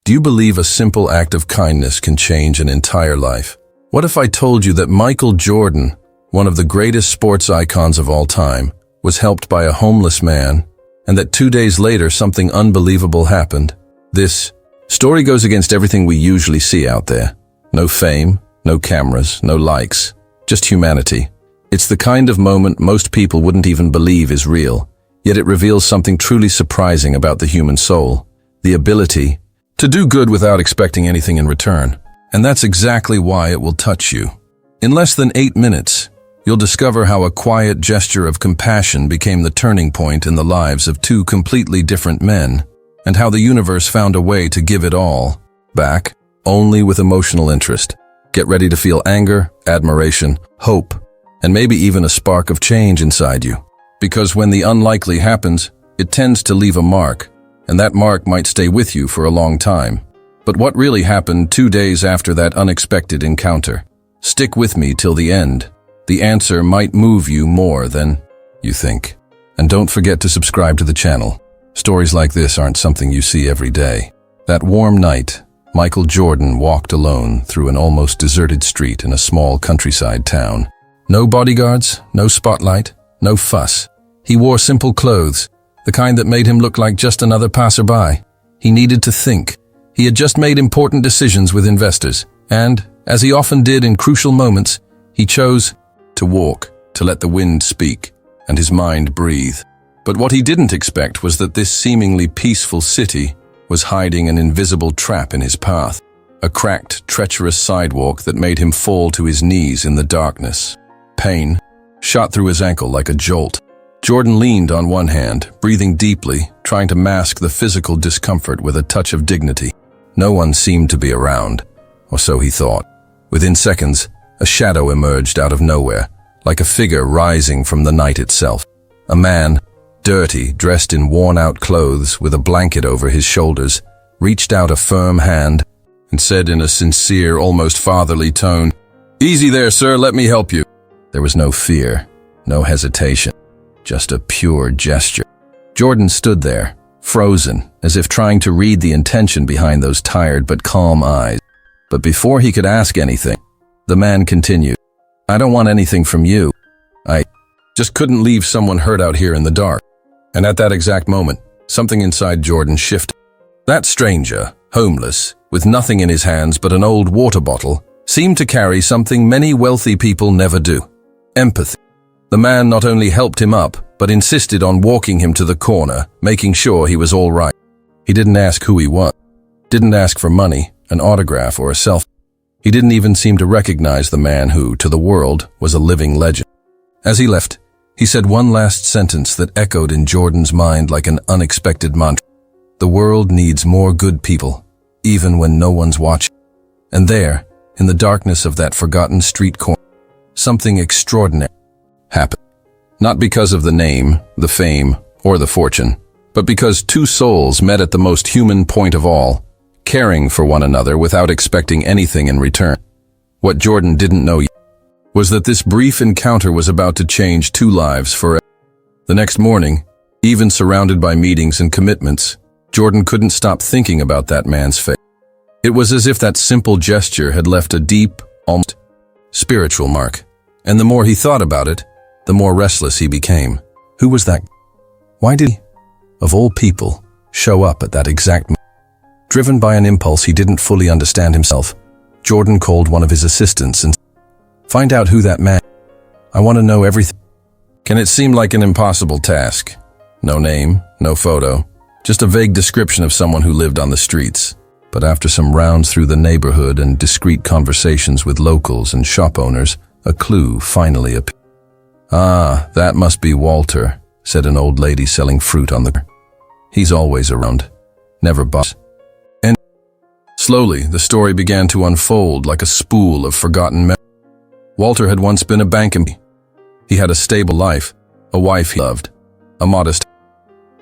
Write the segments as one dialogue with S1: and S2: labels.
S1: Do you believe a simple act of kindness can change an entire life? What if I told you that Michael Jordan, one of the greatest sports icons of all time, was helped by a homeless man, and that 2 days later something unbelievable happened? This story goes against everything we usually see out there. No fame, no cameras, no likes, just humanity. It's the kind of moment most people wouldn't even believe is real, yet it reveals something truly surprising about the human soul, the ability to do good without expecting anything in return. And that's exactly why it will touch you. In less than 8 minutes, you'll discover how a quiet gesture of compassion became the turning point in the lives of two completely different men, and how the universe found a way to give it all back, only with emotional interest. Get ready to feel anger, admiration, hope, and maybe even a spark of change inside you. Because when the unlikely happens, it tends to leave a mark, and that mark might stay with you for a long time. But what really happened 2 days after that unexpected encounter? Stick with me till the end. The answer might move you more than you think. And don't forget to subscribe to the channel. Stories like this aren't something you see every day. That warm night, Michael Jordan walked alone through an almost deserted street in a small countryside town. No bodyguards, no spotlight, no fuss. He wore simple clothes, the kind that made him look like just another passerby. He needed to think. He had just made important decisions with investors, and, as he often did in crucial moments, he chose to walk, to let the wind speak, and his mind breathe. But what he didn't expect was that this seemingly peaceful city was hiding an invisible trap in his path, a cracked, treacherous sidewalk that made him fall to his knees in the darkness. Pain shot through his ankle like a jolt. Jordan leaned on one hand, breathing deeply, trying to mask the physical discomfort with a touch of dignity. No one seemed to be around, or so he thought. Within seconds, a shadow emerged out of nowhere, like a figure rising from the night itself. A man, dirty, dressed in worn-out clothes with a blanket over his shoulders, reached out a firm hand and said in a sincere, almost fatherly tone, "Easy there, sir, let me help you." There was no fear, no hesitation. Just a pure gesture. Jordan stood there, frozen, as if trying to read the intention behind those tired but calm eyes. But before he could ask anything, the man continued, "I don't want anything from you. I just couldn't leave someone hurt out here in the dark." And at that exact moment, something inside Jordan shifted. That stranger, homeless, with nothing in his hands but an old water bottle, seemed to carry something many wealthy people never do: empathy. The man not only helped him up, but insisted on walking him to the corner, making sure he was all right. He didn't ask who he was, didn't ask for money, an autograph, or a selfie. He didn't even seem to recognize the man who, to the world, was a living legend. As he left, he said one last sentence that echoed in Jordan's mind like an unexpected mantra. The world needs more good people, even when no one's watching. And there, in the darkness of that forgotten street corner, something extraordinary happened. Not because of the name, the fame, or the fortune, but because two souls met at the most human point of all, caring for one another without expecting anything in return. What Jordan didn't know yet was that this brief encounter was about to change two lives forever. The next morning, even surrounded by meetings and commitments, Jordan couldn't stop thinking about that man's face. It was as if that simple gesture had left a deep, almost spiritual mark. And the more he thought about it, the more restless he became. Who was that? Why did he, of all people, show up at that exact moment? Driven by an impulse he didn't fully understand himself, Jordan called one of his assistants and said, "Find out who that man is. I want to know everything." Can it seem like an impossible task? No name, no photo, just a vague description of someone who lived on the streets. But after some rounds through the neighborhood and discreet conversations with locals and shop owners, a clue finally appeared. "Ah, that must be Walter," said an old lady selling fruit on the corner. "He's always around, never bothers." And slowly, the story began to unfold like a spool of forgotten memories. Walter had once been a bank employee. He had a stable life, a wife he loved, a modest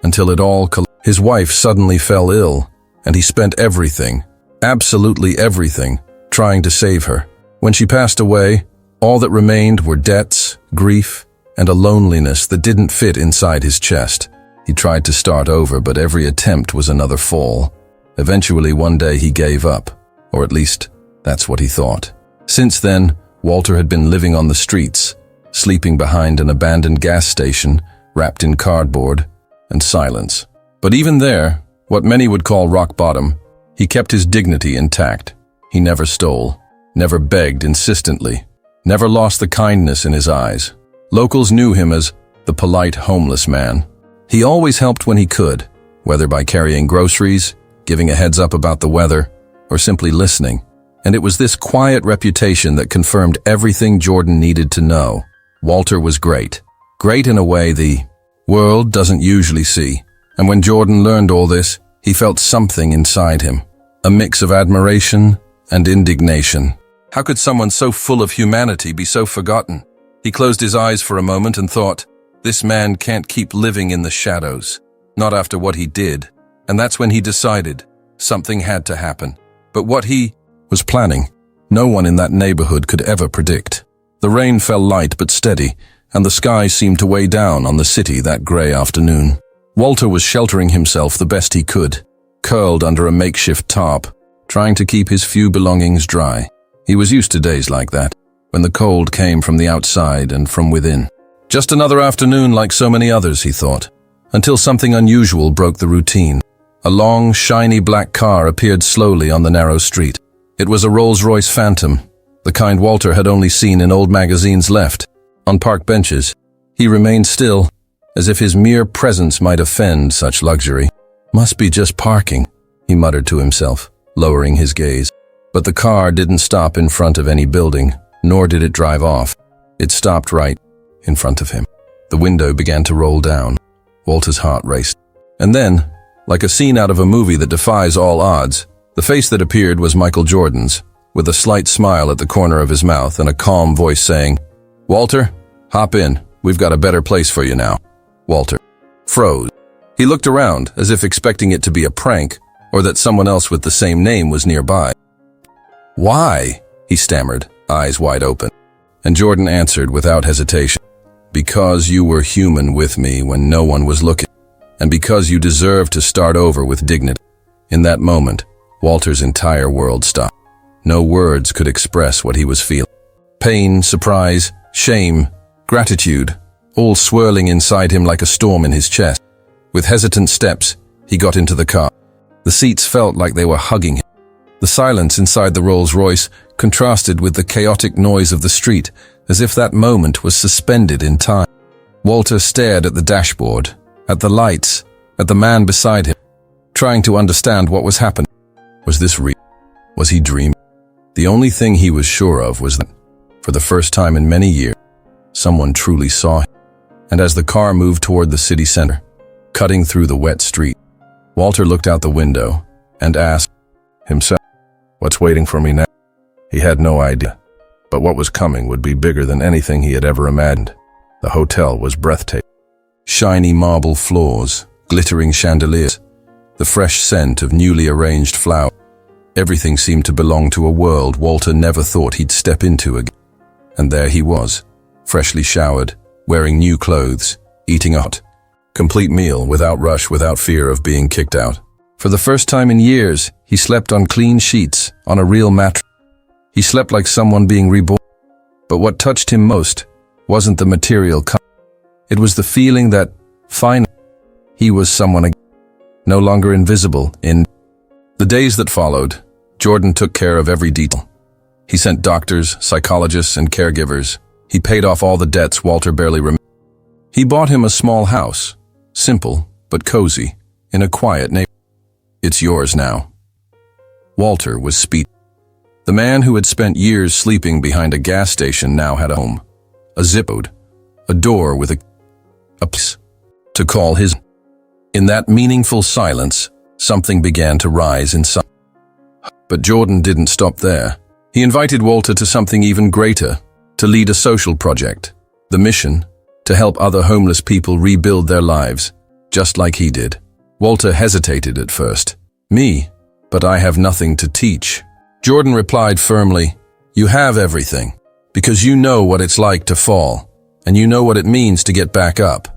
S1: until it all collapsed. His wife suddenly fell ill, and he spent everything, absolutely everything, trying to save her. When she passed away, all that remained were debts, grief, and a loneliness that didn't fit inside his chest. He tried to start over, but every attempt was another fall. Eventually, one day he gave up, or at least that's what he thought. Since then, Walter had been living on the streets, sleeping behind an abandoned gas station, wrapped in cardboard and silence. But even there, what many would call rock bottom, he kept his dignity intact. He never stole, never begged insistently, never lost the kindness in his eyes. Locals knew him as the polite homeless man. He always helped when he could, whether by carrying groceries, giving a heads up about the weather, or simply listening. And it was this quiet reputation that confirmed everything Jordan needed to know. Walter was great. Great in a way the world doesn't usually see. And when Jordan learned all this, he felt something inside him. A mix of admiration and indignation. How could someone so full of humanity be so forgotten? He closed his eyes for a moment and thought, this man can't keep living in the shadows. Not after what he did. And that's when he decided something had to happen. But what he was planning, no one in that neighborhood could ever predict. The rain fell light but steady, and the sky seemed to weigh down on the city that gray afternoon. Walter was sheltering himself the best he could, curled under a makeshift tarp, trying to keep his few belongings dry. He was used to days like that, when the cold came from the outside and from within. Just another afternoon like so many others, he thought, until something unusual broke the routine. A long, shiny black car appeared slowly on the narrow street. It was a Rolls-Royce Phantom, the kind Walter had only seen in old magazines left, on park benches. He remained still, as if his mere presence might offend such luxury. Must be just parking, he muttered to himself, lowering his gaze. But the car didn't stop in front of any building, nor did it drive off. It stopped right in front of him. The window began to roll down. Walter's heart raced. And then, like a scene out of a movie that defies all odds, the face that appeared was Michael Jordan's, with a slight smile at the corner of his mouth and a calm voice saying, "Walter, hop in. We've got a better place for you now." Walter froze. He looked around, as if expecting it to be a prank, or that someone else with the same name was nearby. "Why?" he stammered, eyes wide open. And Jordan answered without hesitation, "Because you were human with me when no one was looking, and because you deserve to start over with dignity." In that moment, Walter's entire world stopped. No words could express what he was feeling. Pain, surprise, shame, gratitude, all swirling inside him like a storm in his chest. With hesitant steps, he got into the car. The seats felt like they were hugging him. The silence inside the Rolls-Royce contrasted with the chaotic noise of the street, as if that moment was suspended in time. Walter stared at the dashboard, at the lights, at the man beside him, trying to understand what was happening. Was this real? Was he dreaming? The only thing he was sure of was that, for the first time in many years, someone truly saw him. And as the car moved toward the city center, cutting through the wet street, Walter looked out the window and asked himself, "What's waiting for me now?" He had no idea, but what was coming would be bigger than anything he had ever imagined. The hotel was breathtaking. Shiny marble floors, glittering chandeliers, the fresh scent of newly arranged flowers. Everything seemed to belong to a world Walter never thought he'd step into again. And there he was, freshly showered, wearing new clothes, eating a hot, complete meal without rush, without fear of being kicked out. For the first time in years, he slept on clean sheets, on a real mattress. He slept like someone being reborn. But what touched him most wasn't the material comfort. It was the feeling that, finally, he was someone again, no longer invisible in the days that followed. Jordan took care of every detail. He sent doctors, psychologists, and caregivers. He paid off all the debts Walter barely remembered. He bought him a small house, simple but cozy, in a quiet neighborhood. "It's yours now." Walter was speechless. The man who had spent years sleeping behind a gas station now had a home, a zip code, a door with a place to call his. In that meaningful silence, something began to rise inside. But Jordan didn't stop there. He invited Walter to something even greater, to lead a social project. The mission, to help other homeless people rebuild their lives, just like he did. Walter hesitated at first. "Me? But I have nothing to teach." Jordan replied firmly, "You have everything, because you know what it's like to fall, and you know what it means to get back up."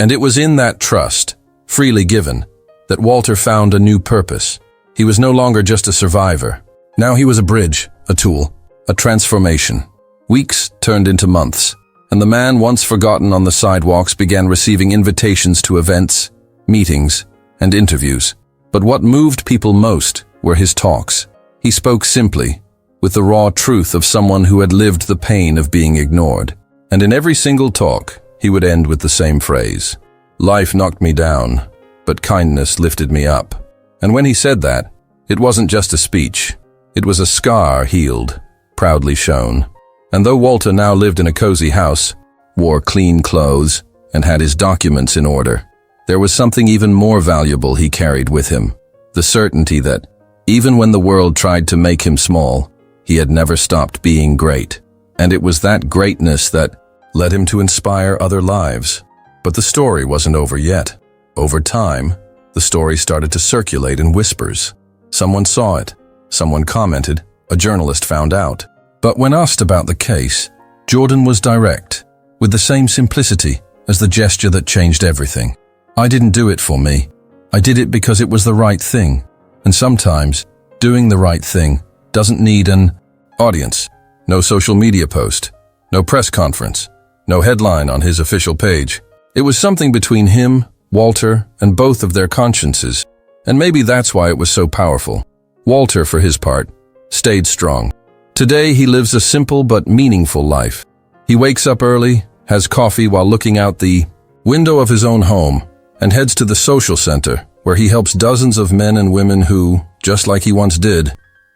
S1: And it was in that trust, freely given, that Walter found a new purpose. He was no longer just a survivor. Now he was a bridge, a tool, a transformation. Weeks turned into months, and the man once forgotten on the sidewalks began receiving invitations to events, meetings, and interviews. But what moved people most were his talks. He spoke simply, with the raw truth of someone who had lived the pain of being ignored. And in every single talk, he would end with the same phrase: "Life knocked me down, but kindness lifted me up." And when he said that, it wasn't just a speech. It was a scar healed, proudly shown. And though Walter now lived in a cozy house, wore clean clothes, and had his documents in order, there was something even more valuable he carried with him: the certainty that, even when the world tried to make him small, he had never stopped being great. And it was that greatness that led him to inspire other lives. But the story wasn't over yet. Over time, the story started to circulate in whispers. Someone saw it, someone commented, a journalist found out. But when asked about the case, Jordan was direct, with the same simplicity as the gesture that changed everything. "I didn't do it for me. I did it because it was the right thing." And sometimes, doing the right thing doesn't need an audience. No social media post, no press conference, no headline on his official page. It was something between him, Walter, and both of their consciences. And maybe that's why it was so powerful. Walter, for his part, stayed strong. Today he lives a simple but meaningful life. He wakes up early, has coffee while looking out the window of his own home, and heads to the social center, where he helps dozens of men and women who, just like he once did,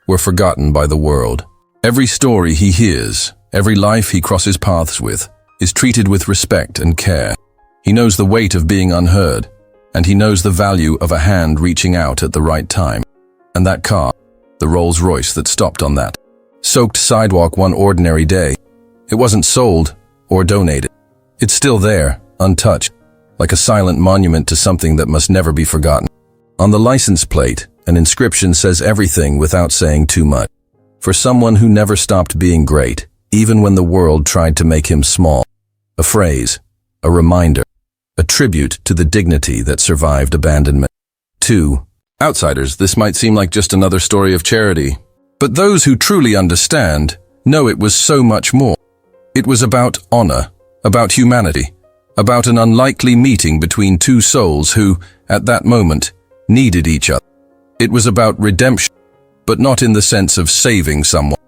S1: were forgotten by the world. Every story he hears, every life he crosses paths with, is treated with respect and care. He knows the weight of being unheard, and he knows the value of a hand reaching out at the right time. And that car, the Rolls-Royce that stopped on that soaked sidewalk one ordinary day, it wasn't sold or donated. It's still there, untouched, like a silent monument to something that must never be forgotten. On the license plate, an inscription says everything without saying too much. For someone who never stopped being great, even when the world tried to make him small. A phrase, a reminder, a tribute to the dignity that survived abandonment. To outsiders, this might seem like just another story of charity. But those who truly understand know it was so much more. It was about honor, about humanity, about an unlikely meeting between two souls who, at that moment, needed each other. It was about redemption, but not in the sense of saving someone.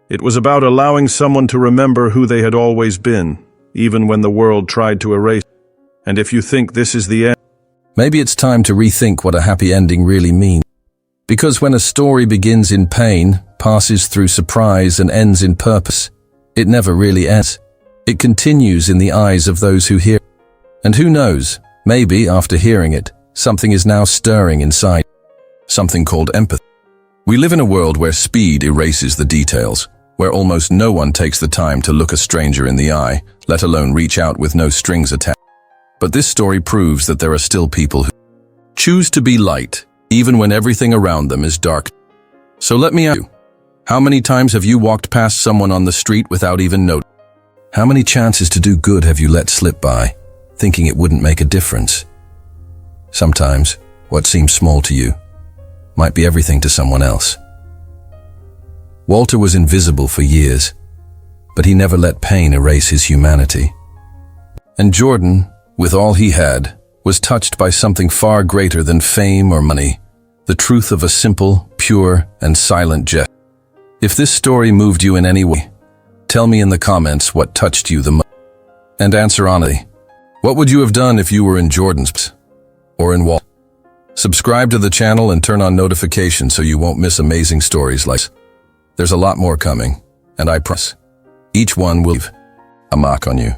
S2: It was about allowing someone to remember who they had always been, even when the world tried to erase. And if you think this is the end,
S1: maybe it's time to rethink what a happy ending really means. Because when a story begins in pain, passes through surprise, and ends in purpose, it never really ends. It continues in the eyes of those who hear. And who knows, maybe after hearing it, something is now stirring inside. Something called empathy. We live in a world where speed erases the details, where almost no one takes the time to look a stranger in the eye, let alone reach out with no strings attached. But this story proves that there are still people who choose to be light, even when everything around them is dark. So let me ask you, how many times have you walked past someone on the street without even noticing? How many chances to do good have you let slip by, thinking it wouldn't make a difference? Sometimes, what seems small to you might be everything to someone else. Walter was invisible for years, but he never let pain erase his humanity. And Jordan, with all he had, was touched by something far greater than fame or money, the truth of a simple, pure, and silent gesture. If this story moved you in any way, tell me in the comments what touched you the most. And answer honestly, what would you have done if you were in Jordan's place or in Walt? Subscribe to the channel and turn on notifications so you won't miss amazing stories like this. There's a lot more coming, and I promise, each one will leave a mark on you.